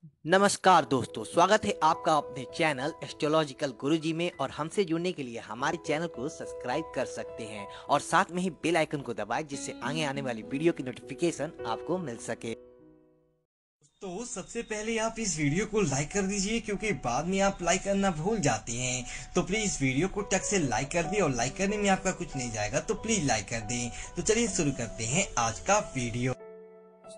नमस्कार दोस्तों, स्वागत है आपका अपने चैनल एस्ट्रोलॉजिकल गुरुजी में। और हमसे जुड़ने के लिए हमारे चैनल को सब्सक्राइब कर सकते हैं और साथ में ही बेल आइकन को दबाएं, जिससे आगे आने वाली वीडियो की नोटिफिकेशन आपको मिल सके। तो सबसे पहले आप इस वीडियो को लाइक कर दीजिए, क्योंकि बाद में आप लाइक करना भूल जाते हैं। तो प्लीज वीडियो को टक से लाइक कर दें, और लाइक करने में आपका कुछ नहीं जाएगा, तो प्लीज लाइक कर दें। तो चलिए शुरू करते हैं आज का वीडियो।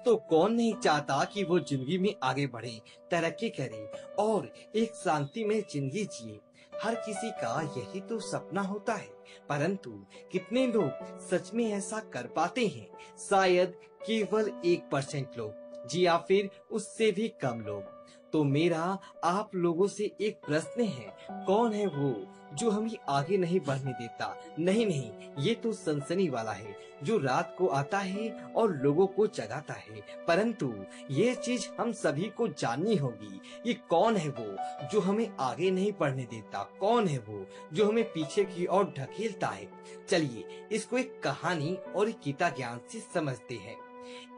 तो कौन नहीं चाहता कि वो जिंदगी में आगे बढ़े, तरक्की करे और एक शांति में जिंदगी जिए। हर किसी का यही तो सपना होता है, परंतु कितने लोग सच में ऐसा कर पाते हैं? शायद केवल 1% लोग, जी या फिर उससे भी कम लोग। तो मेरा आप लोगों से एक प्रश्न है, कौन है वो जो हमें आगे नहीं बढ़ने देता? नहीं नहीं, ये तो सनसनी वाला है, जो रात को आता है और लोगों को जगाता है। परंतु ये चीज हम सभी को जाननी होगी। ये कौन है वो जो हमें आगे नहीं बढ़ने देता? कौन है वो जो हमें पीछे की ओर ढकेलता है? चलिए इसको एक कहानी और एक गीता ज्ञान से समझते हैं।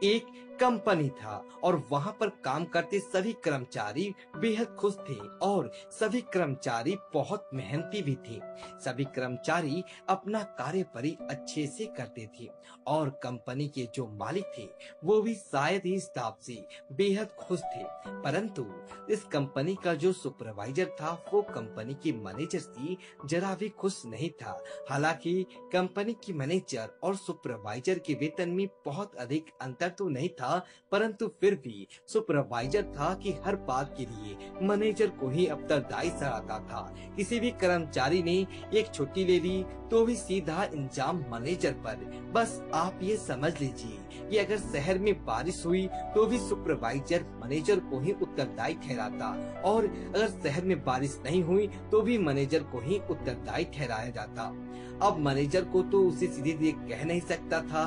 एक कंपनी था और वहां पर काम करते सभी कर्मचारी बेहद खुश थे, और सभी कर्मचारी बहुत मेहनती भी थे। सभी कर्मचारी अपना कार्य बड़ी अच्छे से करते थे, और कंपनी के जो मालिक थे वो भी शायद ही स्टाफ से बेहद खुश थे। परंतु इस कंपनी का जो सुपरवाइजर था वो कंपनी के मैनेजर से जरा भी खुश नहीं था। हालांकि कंपनी की मैनेजर और सुपरवाइजर के वेतन में बहुत अधिक अंतर तो नहीं था, परंतु फिर भी सुपरवाइजर था कि हर बात के लिए मैनेजर को ही उत्तरदायी ठहराता था। किसी भी कर्मचारी ने एक छुट्टी ले ली तो भी सीधा इंजाम मैनेजर पर। बस आप ये समझ लीजिए कि अगर शहर में बारिश हुई तो भी सुपरवाइजर मैनेजर को ही उत्तरदायी ठहराता, और अगर शहर में बारिश नहीं हुई तो भी मैनेजर को ही उत्तरदायी ठहराया जाता। अब मैनेजर को तो उसे सीधे सीधे कह नहीं सकता था,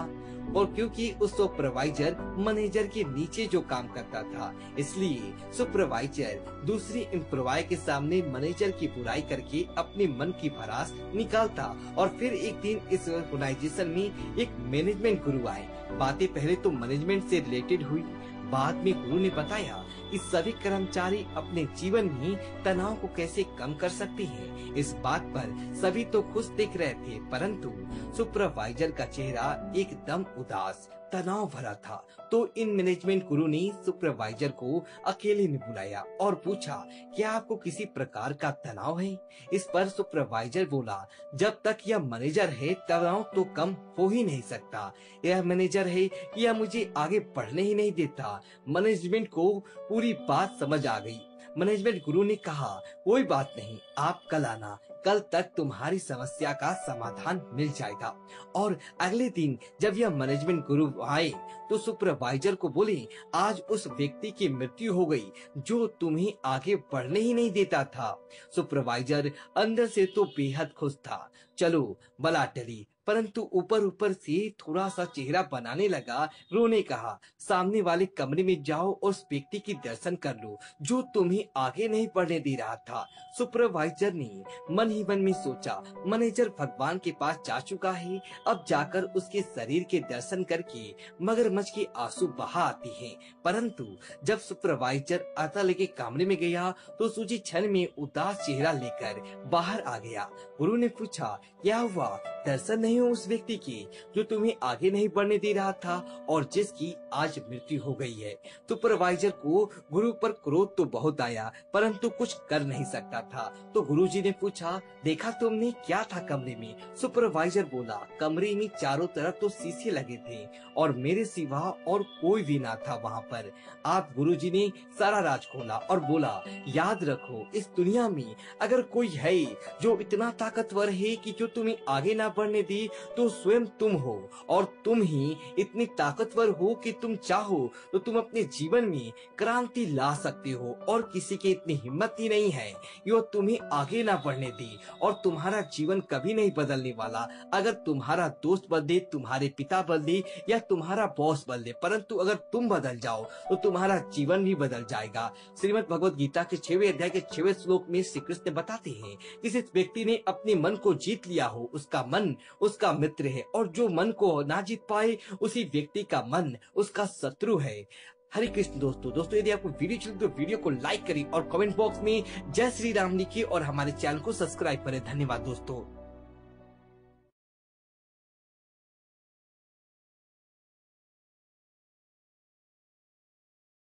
और क्योंकि उस सुपरवाइजर मैनेजर के नीचे जो काम करता था, इसलिए सुपरवाइजर दूसरी एम्प्लॉय के सामने मैनेजर की बुराई करके अपने मन की भड़ास निकालता। और फिर एक दिन इस ऑर्गेनाइजेशन में एक मैनेजमेंट गुरु आए। बातें पहले तो मैनेजमेंट से रिलेटेड हुई, बाद में गुरु ने बताया कि सभी कर्मचारी अपने जीवन में तनाव को कैसे कम कर सकते हैं। इस बात पर सभी तो खुश दिख रहे थे, परंतु सुपरवाइजर का चेहरा एकदम उदास, तनाव भरा था। तो इन मैनेजमेंट गुरु ने सुपरवाइजर को अकेले में बुलाया और पूछा, क्या आपको किसी प्रकार का तनाव है? इस पर सुपरवाइजर बोला, जब तक यह मैनेजर है तनाव तो कम हो ही नहीं सकता। यह मैनेजर है, यह मुझे आगे बढ़ने ही नहीं देता। मैनेजमेंट को पूरी बात समझ आ गई। मैनेजमेंट गुरु ने कहा, कोई बात नहीं, आप कल आना, कल तक तुम्हारी समस्या का समाधान मिल जाएगा। और अगले दिन जब यह मैनेजमेंट गुरु आए तो सुपरवाइजर को बोले, आज उस व्यक्ति की मृत्यु हो गई जो तुम्हें आगे बढ़ने ही नहीं देता था। सुपरवाइजर अंदर से तो बेहद खुश था। चलो बला टली, परंतु ऊपर ऊपर से थोड़ा सा चेहरा बनाने लगा। रोने कहा, सामने वाले कमरे में जाओ और उस व्यक्ति की दर्शन कर लो जो तुम्हें आगे नहीं बढ़ने दे रहा था। सुपरवाइजर ने मन ही मन में सोचा, मैनेजर भगवान के पास जा चुका है, अब जाकर उसके शरीर के दर्शन करके मगरमच्छ के आंसू बहा आते हैं। परंतु जब सुपरवाइजर अतल के कमरे में गया तो सूजी क्षण में उदास चेहरा लेकर बाहर आ गया। गुरु ने पूछा, क्या हुआ? दर्शन नहीं हो उस व्यक्ति की जो तुम्हें आगे नहीं बढ़ने दे रहा था और जिसकी आज मृत्यु हो गई है। सुपरवाइजर को गुरु पर क्रोध तो बहुत आया, परंतु कुछ कर नहीं सकता था। तो गुरुजी ने पूछा, देखा तुमने क्या था कमरे में? सुपरवाइजर बोला, कमरे में चारों तरफ तो शीशे लगे थे और मेरे सिवा और कोई भी ना था वहाँ पर। आप गुरुजी ने सारा राज खोला और बोला, याद रखो, इस दुनिया में अगर कोई है जो इतना ताकतवर है कि जो तुम्हें आगे ना बढ़ने दी, तो स्वयं तुम हो। और तुम ही इतनी ताकतवर हो कि तुम चाहो तो तुम अपने जीवन में क्रांति ला सकते हो, और किसी की इतनी हिम्मत ही नहीं है जो तुम्हें आगे ना बढ़ने दी। और तुम्हारा जीवन कभी नहीं बदलने वाला अगर तुम्हारा दोस्त बदले, तुम्हारे पिता बदले या तुम्हारा बॉस बदले, परंतु अगर तुम बदल जाओ तो तुम्हारा जीवन भी बदल जाएगा। श्रीमद् भगवद गीता के 6वें अध्याय के 6वें श्लोक में श्री कृष्ण बताते हैं कि जिस व्यक्ति ने अपने मन को जीत लिया हो उसका मन उसका मित्र है, और जो मन को ना जीत पाए उसी व्यक्ति का मन उसका शत्रु है। हरे कृष्ण दोस्तों यदि आपको वीडियो चले तो वीडियो को लाइक करिए और कमेंट बॉक्स में जय श्री राम लिखिए और हमारे चैनल को सब्सक्राइब करें। धन्यवाद दोस्तों।